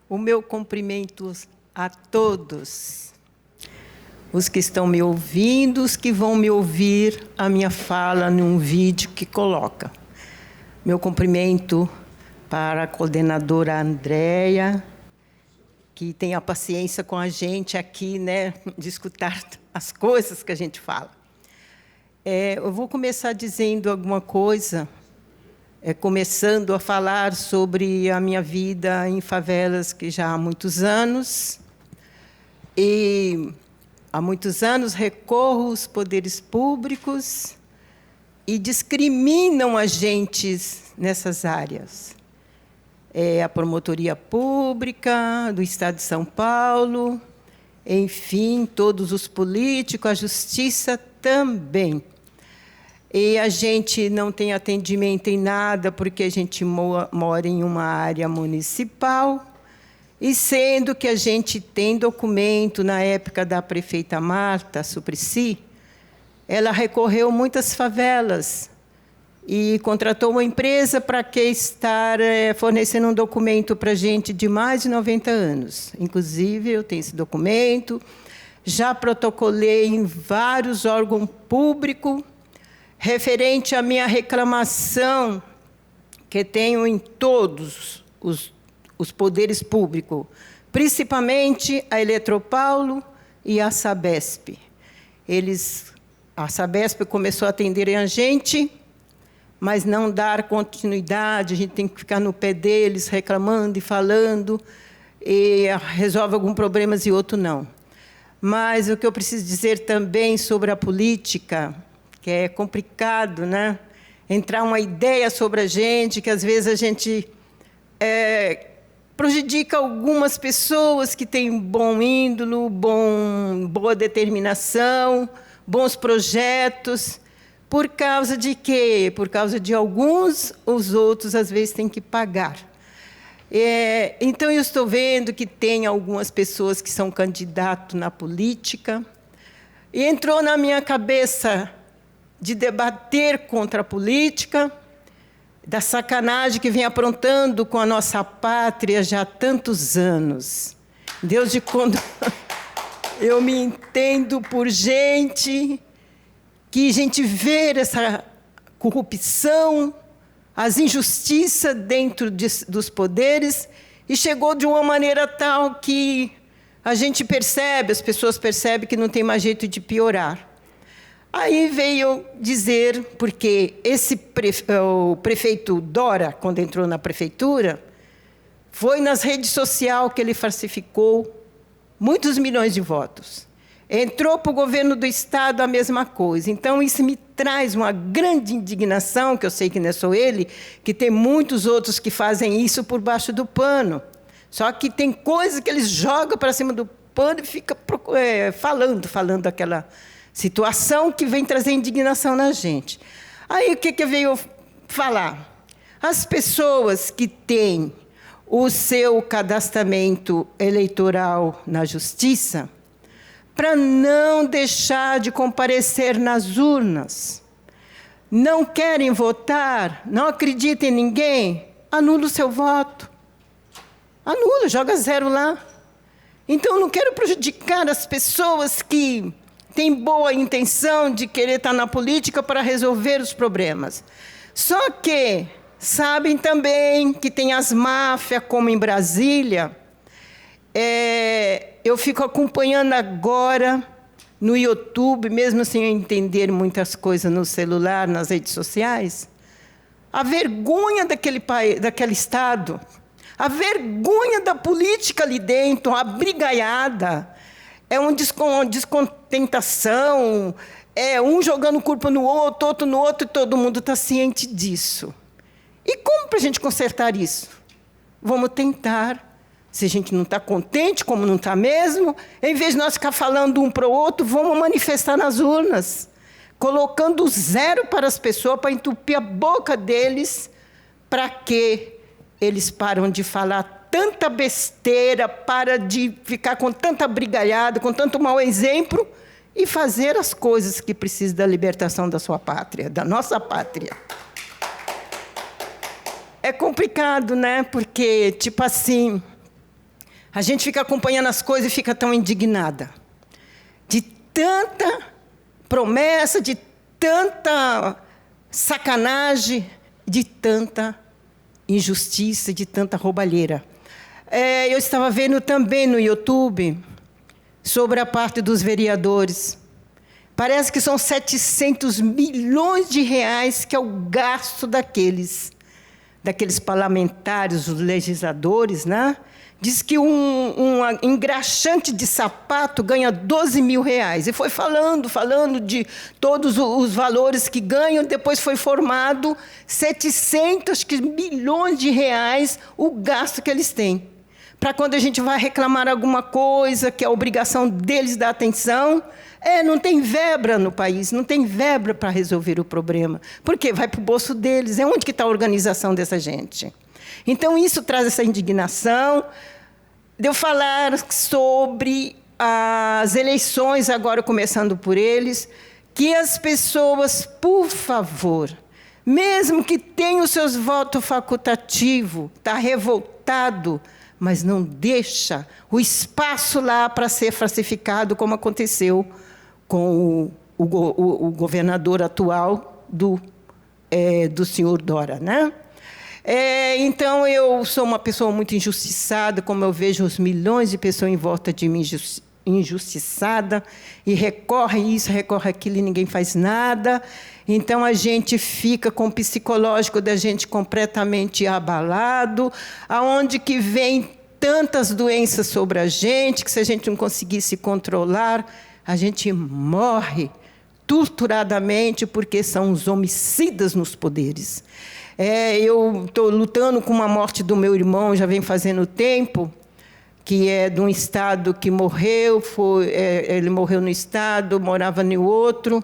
[SPEAKER 6] O meu cumprimento a todos os que estão me ouvindo, os que vão me ouvir a minha fala num vídeo que coloca. Meu cumprimento para a coordenadora Andréia, que tem a paciência com a gente aqui, né, de escutar as coisas que a gente fala. Eu vou começar dizendo alguma coisa, começando a falar sobre a minha vida em favelas, que já há muitos anos. E há muitos anos recorro aos poderes públicos e discriminam agentes nessas áreas. A Promotoria Pública do Estado de São Paulo, enfim, todos os políticos, a Justiça também. E a gente não tem atendimento em nada, porque a gente mora em uma área municipal, e sendo que a gente tem documento, na época da prefeita Marta Suplicy, ela recorreu muitas favelas e contratou uma empresa para que estar fornecendo um documento para a gente de mais de 90 anos. Inclusive, eu tenho esse documento, já protocolei em vários órgãos públicos, referente à minha reclamação, que tenho em todos os poderes públicos, principalmente a Eletropaulo e a Sabesp. A Sabesp começou a atender a gente, mas não dar continuidade, a gente tem que ficar no pé deles, reclamando e falando, e resolve alguns problemas e outro não. Mas o que eu preciso dizer também sobre a política, que é complicado, né? Entrar uma ideia sobre a gente, que às vezes a gente prejudica algumas pessoas que têm bom índolo, boa determinação, bons projetos. Por causa de quê? Por causa de alguns, os outros, às vezes, têm que pagar. Então, eu estou vendo que tem algumas pessoas que são candidatos na política, e entrou na minha cabeça de debater contra a política, da sacanagem que vem aprontando com a nossa pátria já há tantos anos. Desde quando eu me entendo por gente, que a gente vê essa corrupção, as injustiças dentro dos poderes, e chegou de uma maneira tal que a gente percebe, as pessoas percebem que não tem mais jeito de piorar. Aí veio dizer, porque o prefeito Dória, quando entrou na prefeitura, foi nas redes sociais que ele falsificou muitos milhões de votos. Entrou para o governo do Estado a mesma coisa. Então, isso me traz uma grande indignação, que eu sei que não é só ele, que tem muitos outros que fazem isso por baixo do pano. Só que tem coisas que eles jogam para cima do pano e ficam falando aquela situação que vem trazer indignação na gente. Aí, o que veio falar? As pessoas que têm o seu cadastramento eleitoral na Justiça, para não deixar de comparecer nas urnas, não querem votar, não acreditam em ninguém, anula o seu voto. Anula, joga 0 lá. Então, eu não quero prejudicar as pessoas que tem boa intenção de querer estar na política para resolver os problemas. Só que sabem também que tem as máfias, como em Brasília. Eu fico acompanhando agora no YouTube, mesmo sem eu entender muitas coisas no celular, nas redes sociais, a vergonha daquele Estado, a vergonha da política ali dentro, a brigaiada, descontentação, um jogando culpa no outro, outro no outro, e todo mundo está ciente disso. E como para a gente consertar isso? Vamos tentar. Se a gente não está contente, como não está mesmo, em vez de nós ficar falando um para o outro, vamos manifestar nas urnas, colocando 0 para as pessoas, para entupir a boca deles, para que eles param de falar tanta besteira, para de ficar com tanta brigalhada, com tanto mau exemplo, e fazer as coisas que precisam da libertação da sua pátria, da nossa pátria. É complicado, né? Porque, tipo assim, a gente fica acompanhando as coisas e fica tão indignada. De tanta promessa, de tanta sacanagem, de tanta injustiça, de tanta roubalheira. Eu estava vendo também no YouTube sobre a parte dos vereadores. Parece que são 700 milhões de reais que é o gasto daqueles parlamentares, os legisladores, né? Diz que um engraxante de sapato ganha 12 mil reais. E foi falando de todos os valores que ganham, depois foi formado 700 milhões de reais o gasto que eles têm. Para quando a gente vai reclamar alguma coisa, que é a obrigação deles dar atenção, não tem verba no país, não tem verba para resolver o problema. Por quê? Vai para o bolso deles. Onde que está a organização dessa gente? Então, isso traz essa indignação de eu falar sobre as eleições, agora começando por eles, que as pessoas, por favor, mesmo que tenham os seus votos facultativos, está revoltado, mas não deixa o espaço lá para ser falsificado, como aconteceu com o governador atual do senhor Dória, né? Então, eu sou uma pessoa muito injustiçada, como eu vejo os milhões de pessoas em volta de mim injustiçada, e recorre isso, recorre aquilo, e ninguém faz nada. Então, a gente fica com o psicológico da gente completamente abalado, aonde que vem tantas doenças sobre a gente, que se a gente não conseguir se controlar, a gente morre torturadamente, porque são os homicidas nos poderes. Eu estou lutando com a morte do meu irmão, já vem fazendo tempo, que é de um estado que morreu, ele morreu no estado, morava no outro.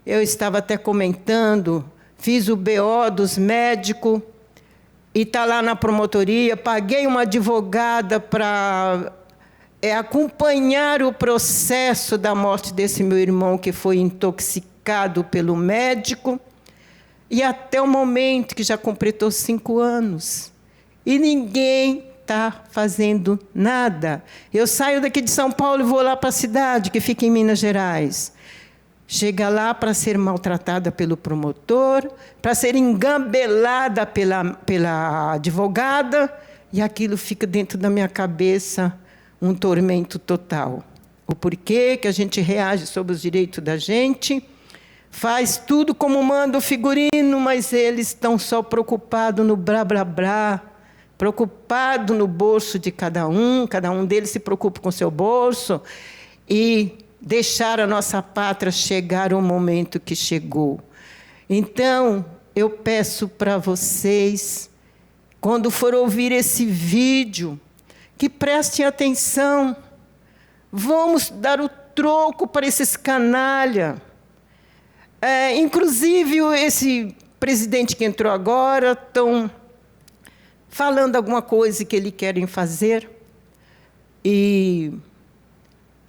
[SPEAKER 6] Eu estava até comentando, fiz o BO dos médicos, e está lá na promotoria, paguei uma advogada para acompanhar o processo da morte desse meu irmão, que foi intoxicado pelo médico, e até o momento que já completou 5 anos. E ninguém está fazendo nada. Eu saio daqui de São Paulo e vou lá para a cidade, que fica em Minas Gerais. Chega lá para ser maltratada pelo promotor, para ser engambelada pela advogada, e aquilo fica dentro da minha cabeça um tormento total. O porquê que a gente reage sobre os direitos da gente, faz tudo como manda o figurino, mas eles estão só preocupados no blá, blá, blá, preocupados no bolso de cada um deles se preocupa com o seu bolso, e deixar a nossa pátria chegar ao momento que chegou. Então, eu peço para vocês, quando for ouvir esse vídeo, que prestem atenção. Vamos dar o troco para esses canalha. Inclusive, esse presidente que entrou agora, estão falando alguma coisa que eles querem fazer. E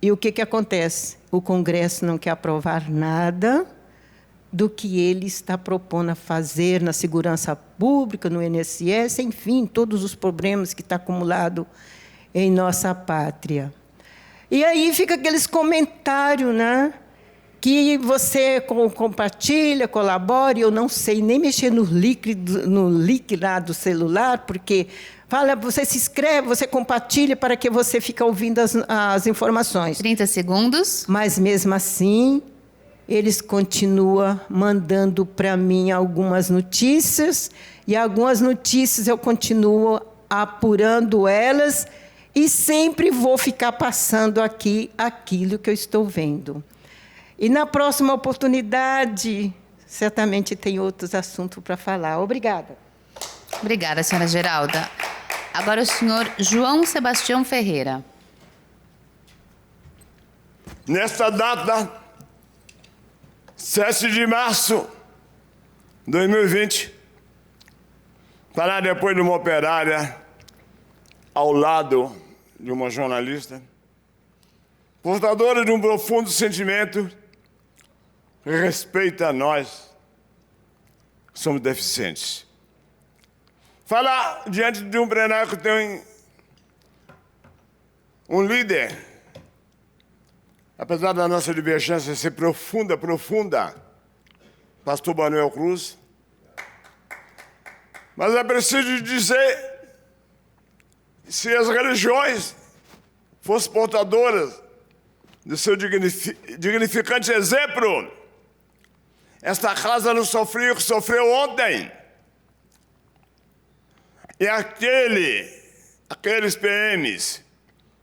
[SPEAKER 6] o que acontece? O Congresso não quer aprovar nada do que ele está propondo a fazer na segurança pública, no INSS, enfim, todos os problemas que estão acumulados em nossa pátria. E aí fica aqueles comentários, né? que você compartilha, colabore. Eu não sei nem mexer no link lá do celular, porque fala, você se inscreve, você compartilha para que você fique ouvindo as informações.
[SPEAKER 1] 30 segundos.
[SPEAKER 6] Mas, mesmo assim, eles continuam mandando para mim algumas notícias, e algumas notícias eu continuo apurando elas, e sempre vou ficar passando aqui aquilo que eu estou vendo. E na próxima oportunidade, certamente tem outros assuntos para falar. Obrigada.
[SPEAKER 1] Obrigada, senhora Geralda. Agora o senhor João Sebastião Ferreira.
[SPEAKER 7] Nesta data, 7 de março de 2020, parar depois de uma operária ao lado de uma jornalista, portadora de um profundo sentimento que respeita a nós, que somos deficientes. Falar diante de um plenário que tem um líder, apesar da nossa divergência ser profunda, pastor Manuel Cruz, mas é preciso dizer, se as religiões fossem portadoras do seu dignificante exemplo, esta casa não sofreu o que sofreu ontem. E aqueles PMs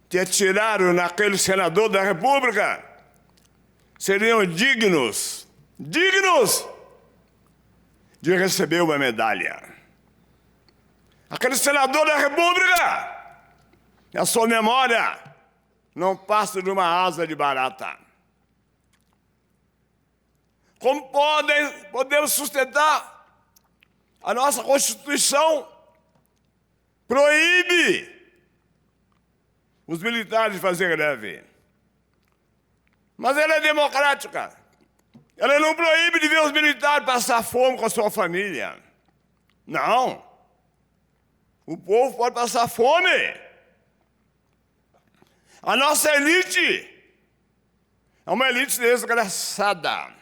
[SPEAKER 7] que atiraram naquele senador da República seriam dignos de receber uma medalha. Aquele senador da República, a sua memória não passa de uma asa de barata. Como podemos sustentar a nossa Constituição? Proíbe os militares de fazer greve. Mas ela é democrática. Ela não proíbe de ver os militares passar fome com a sua família. Não. O povo pode passar fome. A nossa elite é uma elite desgraçada.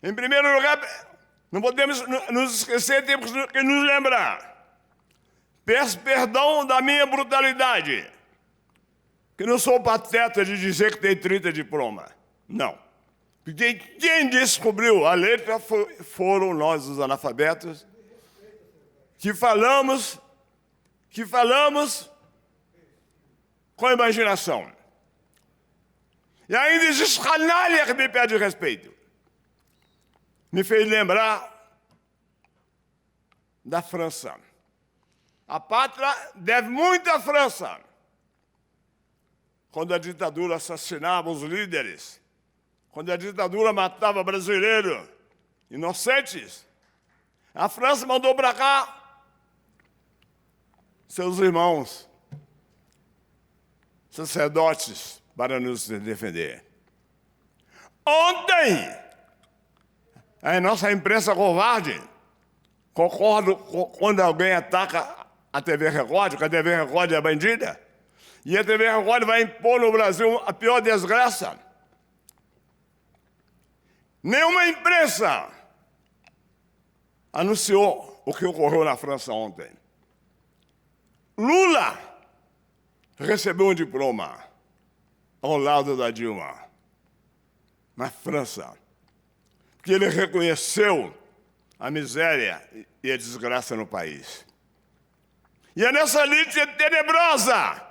[SPEAKER 7] Em primeiro lugar, não podemos nos esquecer, temos que nos lembrar. Peço perdão da minha brutalidade, que não sou pateta de dizer que tem 30 diplomas. Não. Porque quem descobriu a letra foram nós, os analfabetos, que falamos com imaginação. E ainda existe canalha que me pede respeito. Me fez lembrar da França. A pátria deve muito à França. Quando a ditadura assassinava os líderes, quando a ditadura matava brasileiros inocentes, a França mandou para cá seus irmãos, sacerdotes, para nos defender. Ontem, a nossa imprensa covarde, concordo quando alguém ataca a TV Record, que a TV Record é bandida, e a TV Record vai impor no Brasil a pior desgraça. Nenhuma imprensa anunciou o que ocorreu na França ontem. Lula recebeu um diploma ao lado da Dilma, na França, porque ele reconheceu a miséria e a desgraça no país. E é nessa elite tenebrosa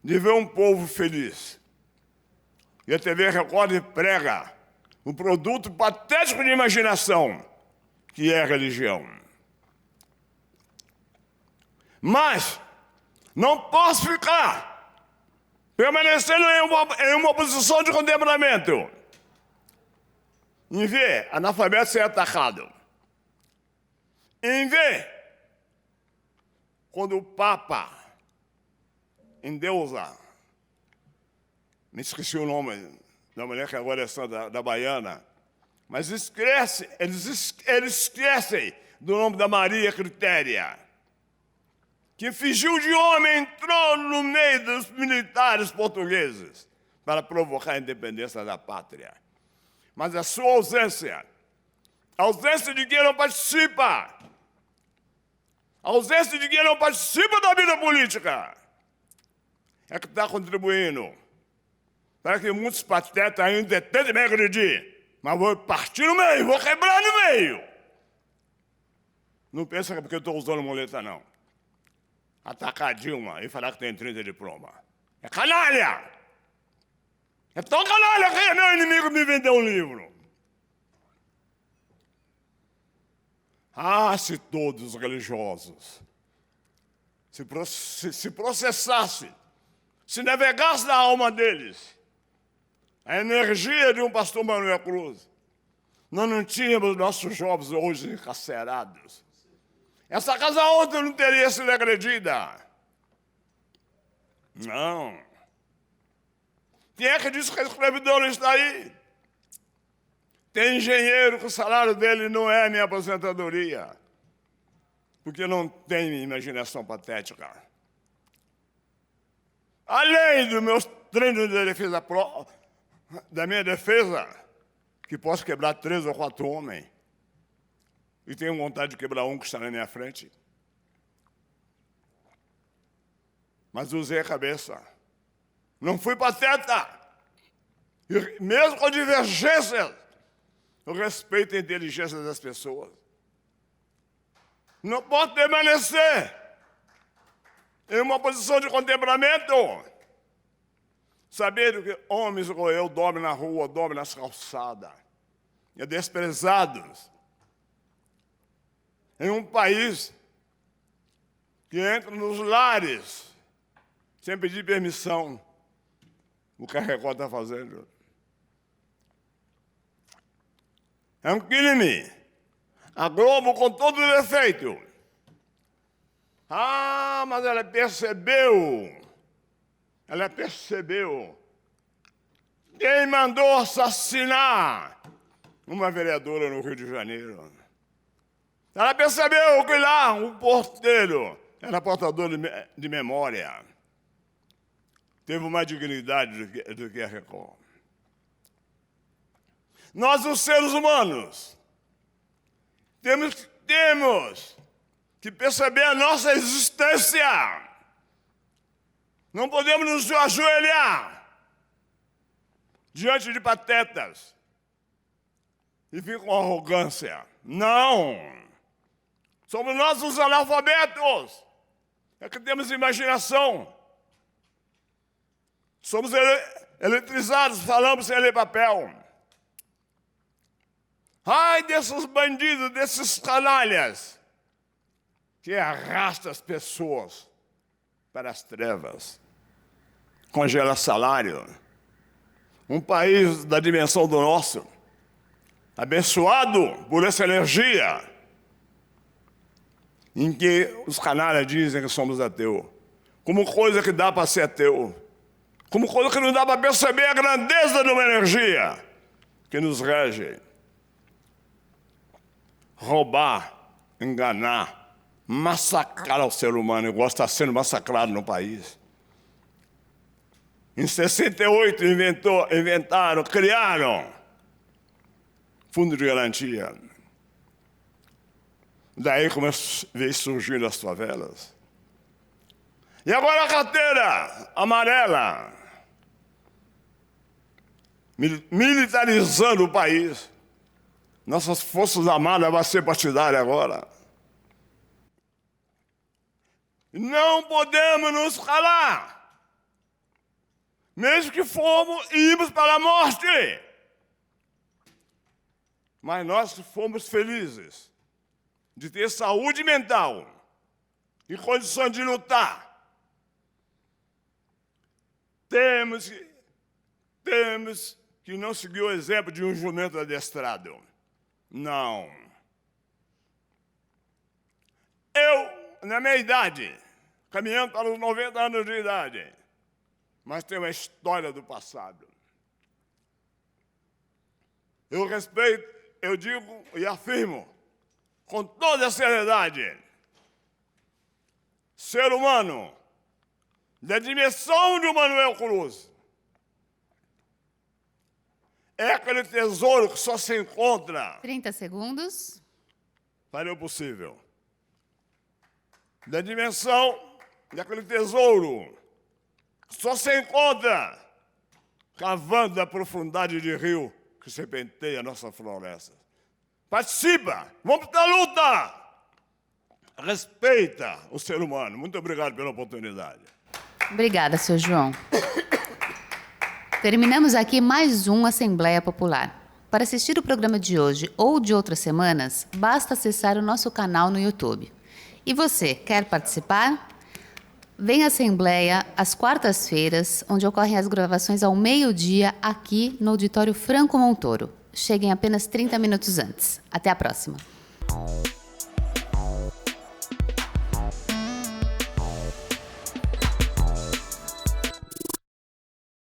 [SPEAKER 7] de ver um povo feliz. E a TV Record prega um produto patético de imaginação, que é a religião. Mas não posso ficar permanecendo em uma posição de contemplamento, em ver analfabeto ser atacado, em ver quando o Papa endeusa, me esqueci o nome da mulher que agora é santa, da Baiana, mas eles esquecem do nome da Maria Quitéria, que fingiu de homem, entrou no meio dos militares portugueses para provocar a independência da pátria. Mas a sua ausência, a ausência de quem não participa, a ausência de quem não participa da vida política, é que está contribuindo para que muitos patetas ainda tentem me agredir. Mas vou partir no meio, vou quebrar no meio. Não pensa que é porque eu estou usando muleta, não. Atacar a Dilma e falar que tem 30 diplomas. É canalha! É tão canalha que meu inimigo me vendeu um livro. Ah, se todos os religiosos se processassem, se navegasse na alma deles a energia de um pastor Manuel Cruz, nós não tínhamos nossos jovens hoje encarcerados. Essa casa ontem não teria sido agredida. Não. Quem é que disse que a escravidão não está aí? Tem engenheiro que o salário dele não é a minha aposentadoria, porque não tem imaginação patética. Além dos meus treinos de defesa da minha defesa, que posso quebrar 3 ou 4 homens, e tenho vontade de quebrar um que está na minha frente. Mas usei a cabeça. Não fui pateta. E mesmo com divergências, eu respeito a inteligência das pessoas. Não posso permanecer em uma posição de contemplamento. Saber que homens como eu dormem na rua, dormem nas calçadas, e desprezados, em um país que entra nos lares sem pedir permissão, o que a Record está fazendo. É um crime. A Globo, com todo defeito. Ah, mas ela percebeu. Ela percebeu. Quem mandou assassinar uma vereadora no Rio de Janeiro? Ela percebeu que lá um porteiro era portador de memória. Teve mais dignidade do que a Record. Nós, os seres humanos, temos que perceber a nossa existência. Não podemos nos ajoelhar diante de patetas e vir com arrogância. Não! Somos nós os analfabetos, é que temos imaginação. Somos eletrizados, falamos sem ler papel. Ai desses bandidos, desses canalhas, que arrastam as pessoas para as trevas. Congela salário. Um país da dimensão do nosso, abençoado por essa energia, em que os canalhas dizem que somos ateus, como coisa que dá para ser ateu, como coisa que não dá para perceber a grandeza de uma energia que nos rege. Roubar, enganar, massacrar o ser humano, igual está sendo massacrado no país. Em 68 criaram fundo de garantia. Daí veio surgindo as favelas. E agora a carteira amarela, militarizando o país. Nossas forças armadas vão ser partidárias agora. Não podemos nos calar, mesmo que irmos para a morte. Mas nós fomos felizes de ter saúde mental e condições de lutar. Temos que não seguir o exemplo de um jumento adestrado. Não. Eu, na minha idade, caminhando para os 90 anos de idade, mas tenho uma história do passado. Eu respeito, eu digo e afirmo, com toda a seriedade, ser humano, da dimensão de Manuel Cruz, É aquele tesouro que só se encontra.
[SPEAKER 1] 30 segundos.
[SPEAKER 7] Farei o possível. Da dimensão daquele tesouro que só se encontra cavando a profundidade de rio que serpenteia a nossa floresta. Participa! Vamos para a luta! Respeita o ser humano. Muito obrigado pela oportunidade.
[SPEAKER 1] Obrigada, seu João. Terminamos aqui mais um Assembleia Popular. Para assistir o programa de hoje ou de outras semanas, basta acessar o nosso canal no YouTube. E você, quer participar? Vem à Assembleia às quartas-feiras, onde ocorrem as gravações ao meio-dia, aqui no Auditório Franco Montoro. Cheguem apenas 30 minutos antes. Até a próxima.